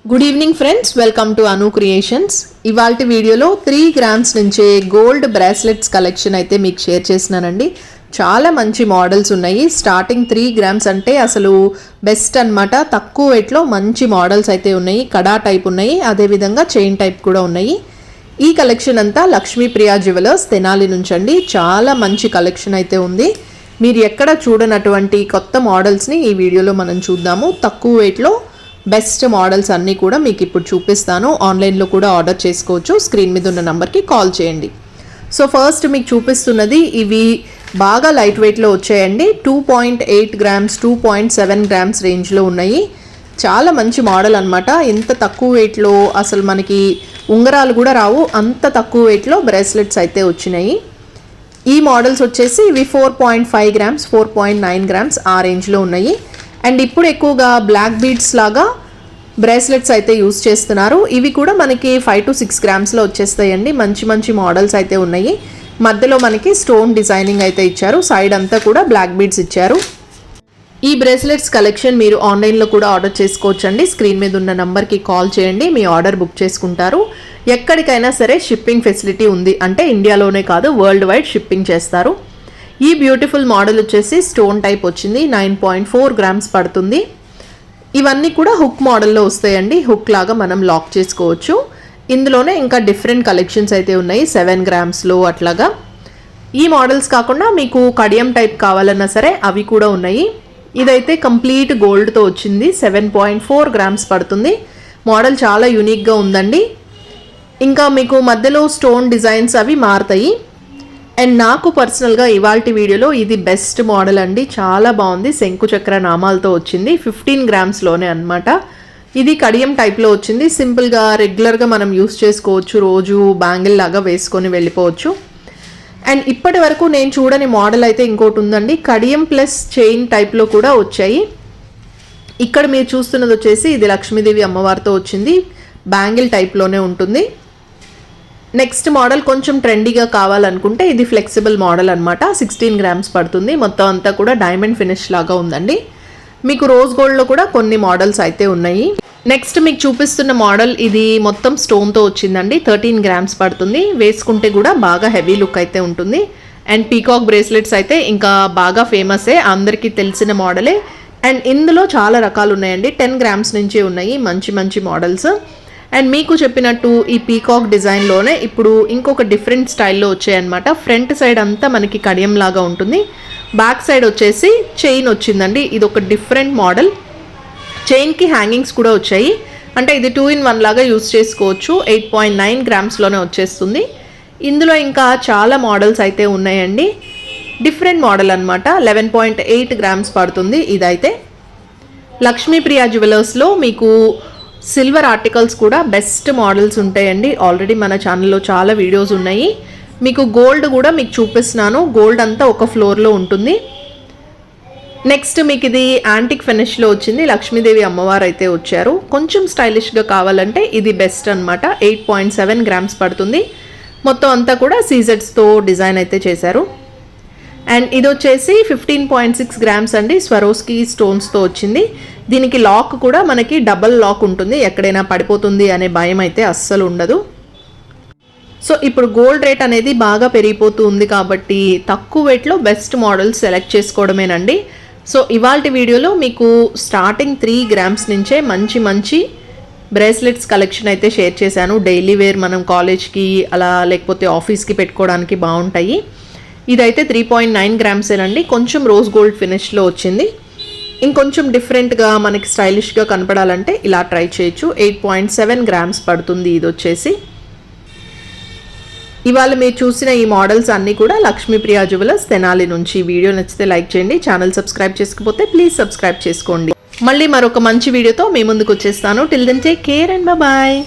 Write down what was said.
Good evening friends, welcome to Anu creations. ఇవాల్టి వీడియోలో 3 grams నుంచే గోల్డ్ బ్రాస్లెట్స్ కలెక్షన్ అయితే మీకు షేర్ చేసినానండి. చాలా మంచి మోడల్స్ ఉన్నాయి. స్టార్టింగ్ 3 గ్రామ్స్ అంటే అసలు బెస్ట్ అన్నమాట. తక్కువ వెయిట్లో మంచి మోడల్స్ అయితే ఉన్నాయి. కడా టైప్ ఉన్నాయి, అదేవిధంగా చైన్ టైప్ కూడా ఉన్నాయి. ఈ కలెక్షన్ అంతా లక్ష్మీప్రియ జ్యువెలర్స్ తెనాలి నుంచి అండి. చాలా మంచి కలెక్షన్ అయితే ఉంది. మీరు ఎక్కడ చూడనటువంటి కొత్త మోడల్స్ని ఈ వీడియోలో మనం చూద్దాము. తక్కువ వెయిట్లో బెస్ట్ మోడల్స్ అన్నీ కూడా మీకు ఇప్పుడు చూపిస్తాను. ఆన్లైన్లో కూడా ఆర్డర్ చేసుకోవచ్చు. స్క్రీన్ మీద ఉన్న నెంబర్కి కాల్ చేయండి. సో ఫస్ట్ మీకు చూపిస్తున్నది ఇవి బాగా లైట్ వెయిట్లో వచ్చాయండి. 2.8 గ్రామ్స్ 2.7 గ్రామ్స్ రేంజ్లో ఉన్నాయి. చాలా మంచి మోడల్ అనమాట. ఇంత తక్కువ వెయిట్లో అసలు మనకి ఉంగరాలు కూడా రావు, అంత తక్కువ వెయిట్లో బ్రేస్లెట్స్ అయితే వచ్చినాయి. ఈ మోడల్స్ వచ్చేసి ఇవి 4.5 గ్రామ్స్ 4.9 గ్రామ్స్ ఆ రేంజ్లో ఉన్నాయి. అండ్ ఇప్పుడు ఎక్కువగా బ్లాక్ బీడ్స్ లాగా బ్రేస్లెట్స్ అయితే యూస్ చేస్తున్నారు. ఇవి కూడా మనకి 5 to 6 గ్రామ్స్లో వచ్చేస్తాయండి. మంచి మంచి మోడల్స్ అయితే ఉన్నాయి. మధ్యలో మనకి స్టోన్ డిజైనింగ్ అయితే ఇచ్చారు. సైడ్ అంతా కూడా బ్లాక్ బీడ్స్ ఇచ్చారు. ఈ బ్రేస్లెట్స్ కలెక్షన్ మీరు ఆన్లైన్లో కూడా ఆర్డర్ చేసుకోవచ్చండి. స్క్రీన్ మీద ఉన్న నెంబర్కి కాల్ చేయండి, మీ ఆర్డర్ బుక్ చేసుకుంటారు. ఎక్కడికైనా సరే షిప్పింగ్ ఫెసిలిటీ ఉంది, అంటే ఇండియాలోనే కాదు వరల్డ్ వైడ్ షిప్పింగ్ చేస్తారు. ఈ బ్యూటిఫుల్ మోడల్ వచ్చేసి స్టోన్ టైప్ వచ్చింది. 9.4 గ్రామ్స్ పడుతుంది. ఇవన్నీ కూడా హుక్ మోడల్లో వస్తాయండి. హుక్ లాగా మనం లాక్ చేసుకోవచ్చు. ఇందులోనే ఇంకా డిఫరెంట్ కలెక్షన్స్ అయితే ఉన్నాయి 7 గ్రామ్స్లో అట్లాగా. ఈ మోడల్స్ కాకుండా మీకు కడియం టైప్ కావాలన్నా సరే అవి కూడా ఉన్నాయి. ఇదైతే కంప్లీట్ గోల్డ్తో వచ్చింది. 7.4 గ్రామ్స్ పడుతుంది. మోడల్ చాలా యూనిక్గా ఉందండి. ఇంకా మీకు మధ్యలో స్టోన్ డిజైన్స్ అవి మారుతాయి. అండ్ నాకు పర్సనల్గా ఇవాల్టి వీడియోలో ఇది బెస్ట్ మోడల్ అండి. చాలా బాగుంది. శంకు చక్ర నామాలతో వచ్చింది. 15 గ్రామ్స్లోనే అనమాట. ఇది కడియం టైప్లో వచ్చింది. సింపుల్గా రెగ్యులర్గా మనం యూస్ చేసుకోవచ్చు. రోజు బ్యాంగిల్ లాగా వేసుకొని వెళ్ళిపోవచ్చు. అండ్ ఇప్పటి వరకు నేను చూడని మోడల్ అయితే ఇంకోటి ఉందండి. కడియం ప్లస్ చైన్ టైప్లో కూడా వచ్చాయి. ఇక్కడ మీరు చూస్తున్నది వచ్చేసి ఇది లక్ష్మీదేవి అమ్మవారితో వచ్చింది. బ్యాంగిల్ టైప్లోనే ఉంటుంది. నెక్స్ట్ మోడల్ కొంచెం ట్రెండీగా కావాలనుకుంటే ఇది ఫ్లెక్సిబుల్ మోడల్ అనమాట. 16 గ్రామ్స్ పడుతుంది. మొత్తం అంతా కూడా డైమండ్ ఫినిష్ లాగా ఉందండి. మీకు రోజ్ గోల్డ్లో కూడా కొన్ని మోడల్స్ అయితే ఉన్నాయి. నెక్స్ట్ మీకు చూపిస్తున్న మోడల్ ఇది మొత్తం స్టోన్తో వచ్చిందండి. 13 గ్రామ్స్ పడుతుంది. వేసుకుంటే కూడా బాగా హెవీ లుక్ అయితే ఉంటుంది. అండ్ పీకాక్ బ్రేస్లెట్స్ అయితే ఇంకా బాగా ఫేమసే, అందరికీ తెలిసిన మోడలే. అండ్ ఇందులో చాలా రకాలు ఉన్నాయండి. 10 గ్రామ్స్ నుంచి ఉన్నాయి మంచి మంచి మోడల్స్. అండ్ మీకు చెప్పినట్టు ఈ పీకాక్ డిజైన్లోనే ఇప్పుడు ఇంకొక డిఫరెంట్ స్టైల్లో వచ్చాయన్నమాట. ఫ్రంట్ సైడ్ అంతా మనకి కడియం లాగా ఉంటుంది. బ్యాక్ సైడ్ వచ్చేసి చైన్ వచ్చిందండి. ఇది ఒక డిఫరెంట్ మోడల్. చైన్కి హ్యాంగింగ్స్ కూడా వచ్చాయి. అంటే ఇది 2-in-1 లాగా యూస్ చేసుకోవచ్చు. 8.9 గ్రామ్స్లోనే వచ్చేస్తుంది. ఇందులో ఇంకా చాలా మోడల్స్ అయితే ఉన్నాయండి. డిఫరెంట్ మోడల్ అనమాట. 11.8 గ్రామ్స్ పడుతుంది. ఇదైతే లక్ష్మీప్రియ జ్యువెలర్స్లో మీకు సిల్వర్ ఆర్టికల్స్ కూడా బెస్ట్ మోడల్స్ ఉంటాయండి. ఆల్రెడీ మన ఛానల్లో చాలా వీడియోస్ ఉన్నాయి. మీకు గోల్డ్ కూడా మీకు చూపిస్తున్నాను. గోల్డ్ అంతా ఒక ఫ్లోర్లో ఉంటుంది. నెక్స్ట్ మీకు ఇది యాంటిక్ ఫినిష్లో వచ్చింది. లక్ష్మీదేవి అమ్మవారు అయితే వచ్చారు. కొంచెం స్టైలిష్గా కావాలంటే ఇది బెస్ట్ అనమాట. 8.7 గ్రామ్స్ పడుతుంది. మొత్తం అంతా కూడా సీజెడ్స్తో డిజైన్ అయితే చేశారు. అండ్ ఇది వచ్చేసి 15.6 గ్రామ్స్ అండి. స్వరోస్కి స్టోన్స్తో వచ్చింది. దీనికి లాక్ కూడా మనకి డబల్ లాక్ ఉంటుంది. ఎక్కడైనా పడిపోతుంది అనే భయం అయితే అస్సలు ఉండదు. సో ఇప్పుడు గోల్డ్ రేట్ అనేది బాగా పెరిగిపోతూ ఉంది కాబట్టి తక్కువ వెయిట్లో బెస్ట్ మోడల్స్ సెలెక్ట్ చేసుకోవడమేనండి. సో ఇవాల్టి వీడియోలో మీకు స్టార్టింగ్ 3 గ్రామ్స్ నుంచే మంచి మంచి బ్రేస్లెట్స్ కలెక్షన్ అయితే షేర్ చేశాను. డైలీ వేర్ మనం కాలేజ్కి అలా లేకపోతే ఆఫీస్కి పెట్టుకోవడానికి బాగుంటాయి. ఇదైతే 3.9 గ్రామ్సేనండి. కొంచెం రోజ్ గోల్డ్ ఫినిష్లో వచ్చింది. ఇంకొంచెం డిఫరెంట్గా మనకి స్టైలిష్గా కనపడాలంటే ఇలా ట్రై చేయొచ్చు. 8.7 గ్రామ్స్ పడుతుంది. ఇది వచ్చేసి ఇవాళ మీరు చూసిన ఈ మోడల్స్ అన్నీ కూడా లక్ష్మీప్రియ జ్యువెలర్స్ తెనాలి నుంచి. వీడియో నచ్చితే లైక్ చేయండి. ఛానల్ సబ్స్క్రైబ్ చేసుకోకపోతే ప్లీజ్ సబ్స్క్రైబ్ చేసుకోండి. మళ్ళీ మరొక మంచి వీడియోతో మీ ముందుకు వచ్చేస్తాను. Till then take care and bye.